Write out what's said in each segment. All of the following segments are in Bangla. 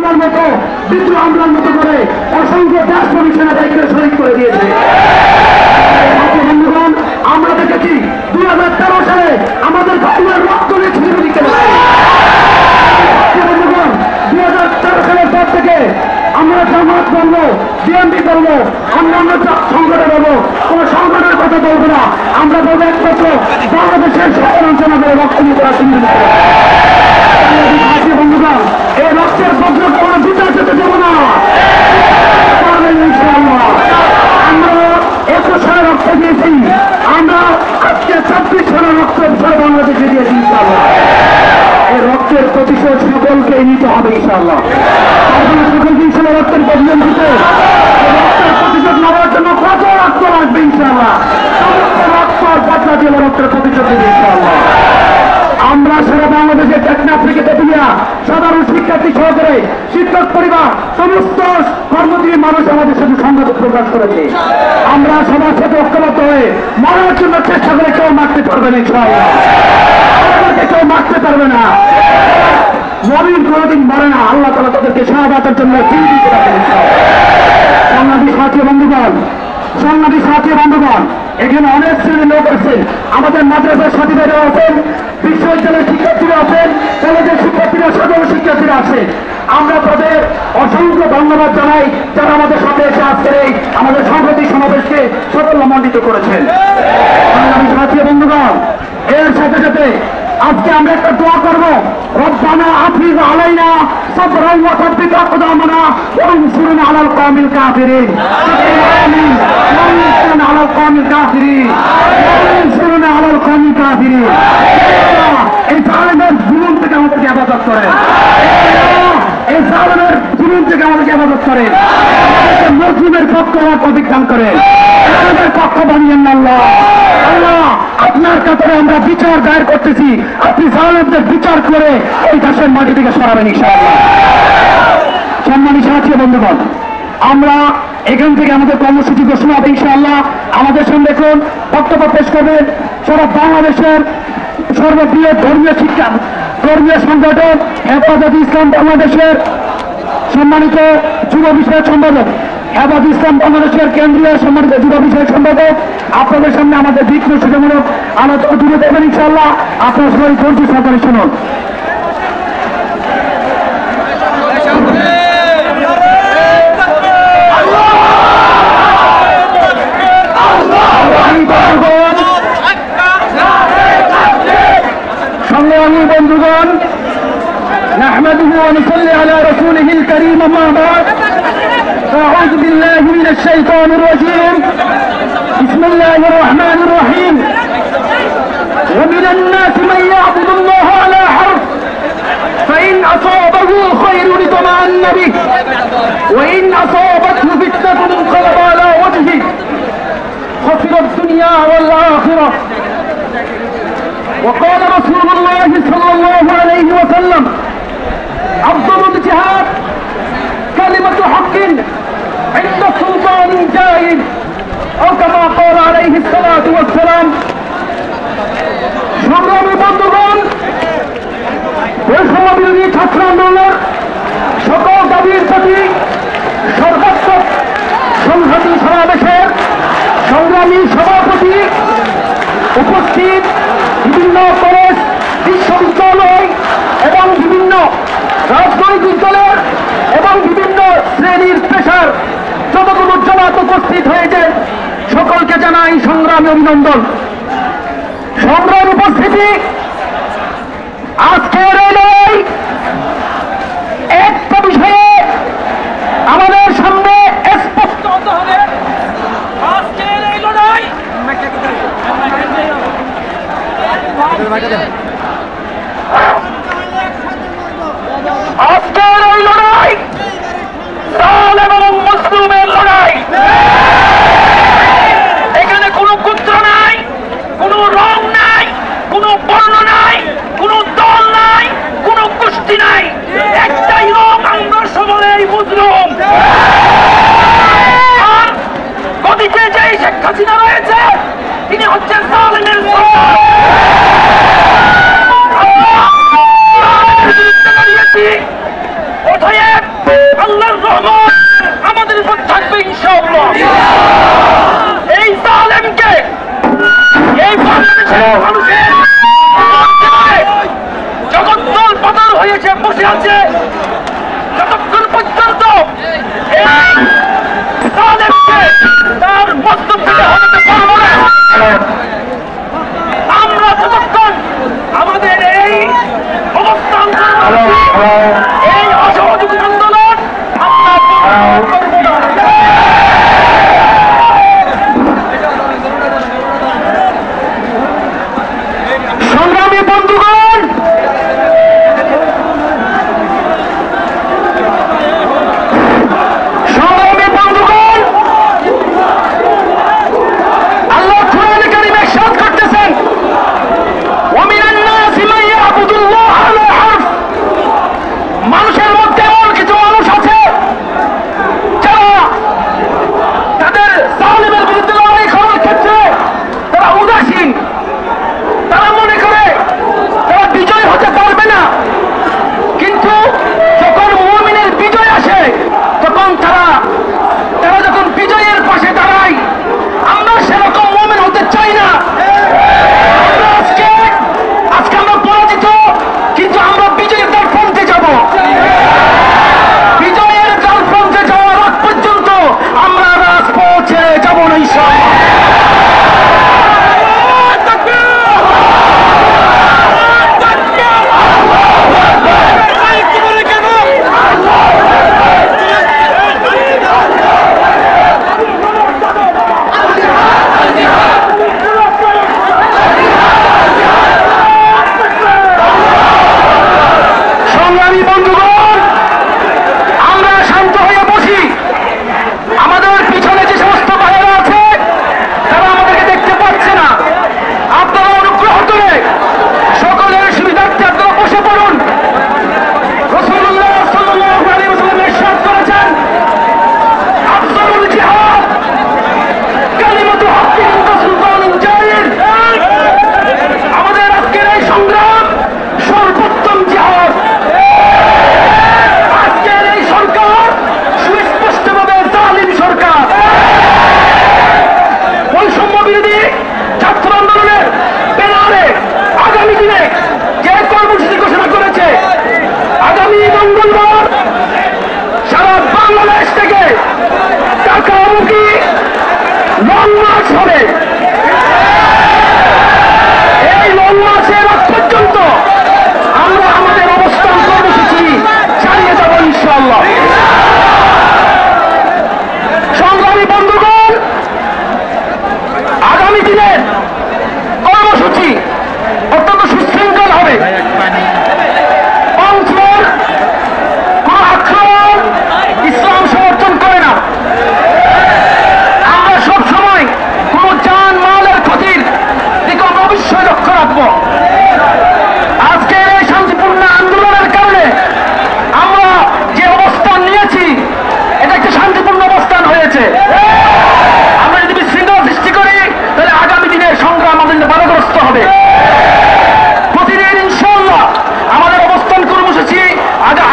হামলার মতো বিদ্রোহ হামলার মতো করে অসংখ্য দেশপ্রেমী সেনাবাহিনীকে শহীদ করে দিয়েছে। বন্ধুগণ, আমরা দেখেছি 2013 সালে আমাদের ভাইয়ের রক্ত নিয়ে ছিল দিকে। বন্ধুগণ, 2013 সালের পর থেকে আমরা জামাত বলবো, বিএনপি বলবো, অন্যান্য সংগঠন বলবো, কোন সংগঠনের কথা বলবো না। আমরা বলবো একমাত্র বাংলাদেশের সকল অঞ্চলে রক্ত নিয়ে তারা চিহ্নিত করে। বন্ধুগণ, এই রক্তের বজ্র কোন বিচার যেতে দেব না। আমরা 21 সালে রক্ত দিয়েছি, আমরা আজকে 26 সালে রক্ত সারা বাংলাদেশে দিয়েছি। ইনশাআল্লাহ এই রক্তের প্রতিশোধ সকলকে নিতে হবে। ইনশাআল্লাহ সকলকে ইনশাআল্লাহ রক্তের প্রতিশোধ দিতে, রক্তের প্রতিশোধ নেওয়ার জন্য কত রক্ত লাগবে ইনশাআল্লাহ সমস্ত রক্ত পাতলা দিয়ে রক্তের প্রতিশোধ দিবে ইনশাআল্লাহ। আমরা সারা বাংলাদেশের টেকনাফ থেকে তেতুলিয়া সাধারণ শিক্ষার্থী সহকারে শিক্ষক পরিবার সমস্ত কর্মজীবী মানুষ আমাদের সাথে সংবাদ প্রকাশ করেছে। আমরা সবার সাথে ঐক্যবদ্ধ হয়ে মরার জন্য চেষ্টা করে কেউ মারতে পারবে না ইনশাআল্লাহ। আমাদেরকে কেউ মারতে পারবে না। নবীন কোনদিন মরে না। আল্লাহ তাআলা তাদেরকে শাহাদাতের জন্য জীবিত রাখেন ইনশাআল্লাহ। সংগ্রামী সাথী বন্ধুগণ, সংগ্রামী সাথী বন্ধুগণ, এখানে অনেক শ্রেণীর লোক আছেন। আমাদের মাদ্রাসার সাথীরা আছেন, বিশ্ববিদ্যালয়ের শিক্ষার্থীরা আছেন, কলেজের শিক্ষার্থীরা, সাধারণ শিক্ষার্থীরা আছেন। আমরা তাদের অসংখ্য ধন্যবাদ জানাই যারা আমাদের সাথে এসে আজকের এই আমাদের সাংস্কৃতিক সমাবেশকে সাফল্যমণ্ডিত করেছেন। সংগ্রামী সাথী বন্ধুগণ, এর সাথে সাথে আজকে আমরা একটা দোয়া করবো, রব্বানা আফরিজ আলাইনা সাবরান ওয়া সাব্বিত আকদামানা ওয়ানসুরনা আলাল কওমিল কাফিরিন। আমিন। ওয়ানসুরনা আলাল কওমিল কাফিরিন। ওয়ানসুরনা আলাল কওমিল কাফিরিন। এই জালেমের জুলুম থেকে আমাদেরকে হেফাজত করেন। এই জালেমের জুলুম থেকে আমাদেরকে হেফাজত করেন। আমাদেরকে মুসলিমের পক্ষ হওয়ার তৌফিক দান করেন। আমাদের পক্ষ বানিয়েন আল্লাহ। আল্লাহ, আপনার কাতারে আমরা বিচার দায়ের করতেছি, আপনি জালেমদের বিচার করে এই দেশের মাটি থেকে সরাবেন ইনশাআল্লাহ। সম্মানিত সাথী বন্ধুগণ, আমরা এখান থেকে আমাদের কর্মসূচি ঘোষণা হবে ইনশাআল্লাহ। আমাদের সামনে এখন বক্তব্য পেশ করবেন সারা বাংলাদেশের সর্ববৃহৎ ধর্মীয় সংগঠন হেফাজত ইসলাম বাংলাদেশের সম্মানিত যুব বিষয়ক সম্পাদক, হেফাজত ইসলাম বাংলাদেশের কেন্দ্রীয় সম্মানিত যুব বিষয়ক সম্পাদক, আপনাদের সামনে আমাদের দিক নির্দেশনামূলক আলোচনা তুলে দেবেন ইনশাআল্লাহ। আপনার সবাই ধৈর্য সহকারে শুনুন। সংগ্রামী বন্ধুগণ, نحمده ونصلي على رسوله الكريم أما بعد فأعوذ بالله من الشيطان الرجيم بسم الله الرحمن الرحيم ومن الناس من يعبد الله على حرف فإن أصابه خير اطمأن به وإن أصابته فتنة انقلب على وجهه خسر الدنيا والآخرة وقال رسول الله صلى الله عليه وسلم أفضل الجهاد كلمة حق عند سلطان جائر أو كما قال عليه الصلاة والسلام। সংগ্রামী বন্ধুগণ, বৈষম্য বিরোধী ছাত্র আন্দোলনের সকল দাবির প্রতি সর্বাত্মক সংহতি সমাবেশের সংগ্রামী সভাপতি, উপস্থিত বিভিন্ন কলেজ, বিশ্ববিদ্যালয় এবং বিভিন্ন রাজনৈতিক দলের এবং বিভিন্ন শ্রেণীর পেশার যতগুলো জমাত উপস্থিত হয়েছে সকলকে জানাই সংগ্রামী অভিনন্দন। সংগ্রাম উপস্থিতি, আজকের এই লড়াই একটা বিষয়ে আমাদের সামনে স্পষ্ট হতে হবে। আজকের এই লড়াই আজকের এই লড়াই জালেম এবং মুসলিমের লড়াই। এখানে কোনো গোত্র নাই, কোনো রং নাই, কোনো বর্ণ নাই, কোনো দল নাই, কোনো আল্লাহর রহমত আমাদের উপর থাকবে ইনশাআল্লাহ। এই জালেমকে এই বাংলাদেশের মানুষের জগদ্দল পাতাল হয়েছে, বসে আছে, যতক্ষণ পর্যন্ত এই জালেমকে তার মস্তক থেকে হটাতে পারবো না, আমরা যতক্ষণ আমাদের এই অবস্থান, এই অসহযোগী আন্দোলন আমরা করব না। সংগ্রামী বন্ধুগণ, সংগ্রামী বন্ধুগণ, আল্লাহ কোরআন কারীমে ইরশাদ করতেছেন, ওয়া মিনান নাসি মান ইয়াবুদুল্লাহ আলা হারফ, মানুষের মধ্যে এমন কিছু মানুষ আছে যারা তাদের জালিমের বিরুদ্ধে লড়াই করার ক্ষেত্রে তারা উদাসীন, তারা মনে করে তারা বিজয় হতে পারবে না। কিন্তু যখন মুমিনের বিজয় আসে তখন তারা যখন বিজয়ের পাশে দাঁড়ায়, আমরা সেরকম মুমিন হতে চাই না। আমরা আজকে আমরা পরাজিত, কিন্তু আমরা বিজয়ের দ্বার প্রান্তে যাব। বিজয়ের দ্বার প্রান্তে যাওয়ার আগ পর্যন্ত আমরা রাজপথ ছেড়ে যাব না ইনশাআল্লাহ। সংগ্রামী বন্ধুগণ, আমরা শান্ত হয়ে বসি। আমাদের পিছনে যে সমস্ত ভাইয়েরা আছে তারা আমাদেরকে দেখতে পাচ্ছে না। আপনারা অনুগ্রহ করে সকলের সুবিধার্থে আপনারা বসে পড়ুন। রাসূলুল্লাহ সাল্লাল্লাহু আলাইহি ওয়াসাল্লাম ইরশাদ করেছেন, আফযালুল জিহাদ কালিমাতু হাক্কিন ওয়া সুলতানুন জাইর। আমাদের আজকের এই সংগ্রাম সর্বোত্তম জিহাদ। আজকের এই সরকার সুস্পষ্টভাবে জালিম সরকার। বৈষম্য বিরোধী ছাত্র আন্দোলনের ব্যানারে আগামী দিনে যে কর্মসূচি ঘোষণা করেছে, আগামী মঙ্গলবার সারা বাংলাদেশ থেকে ঢাকামুখী লং মার্চ হবে। এই লং মার্চের আগ পর্যন্ত আমরা আমাদের অবস্থান কর্মসূচি চালিয়ে যাব ইনশাআল্লাহ। সংগ্রামী বন্ধুগণ, আগামী দিনের কর্মসূচি অত্যন্ত সুশৃঙ্খল হবে। অঞ্চল কোন আক্রমণ ইসলাম সমর্থন করে না। আমরা সবসময় কোন জান মালের ক্ষতির দিকে অবশ্যই লক্ষ্য রাখবো। আজকের এই শান্তিপূর্ণ আন্দোলনের কারণে আমরা যে অবস্থান নিয়েছি এটা একটি শান্তিপূর্ণ অবস্থান হয়েছে। আমরা যদি বিশৃঙ্খলা সৃষ্টি করি তাহলে আগামী দিনের সংগ্রাম আমাদের বাধাগ্রস্ত হবে। প্রতিদিন ইনশাআল্লাহ আমাদের অবস্থান কর্মসূচি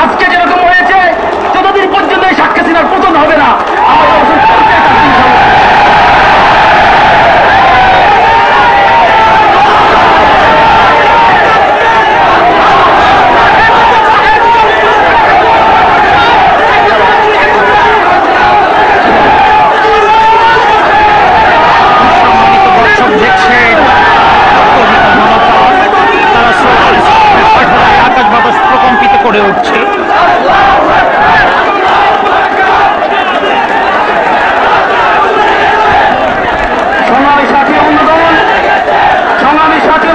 আজকে যেরকম হয়েছে, যতদিন পর্যন্ত এই শেখ হাসিনার পতন হবে না আমাদের অবস্থান করতে থাকবে ইনশাআল্লাহ। আকাশ বাতাস প্রকম্পিত করে উঠছে। সংগ্রামী সাথী বন্ধুগণ, সংগ্রামী সাথী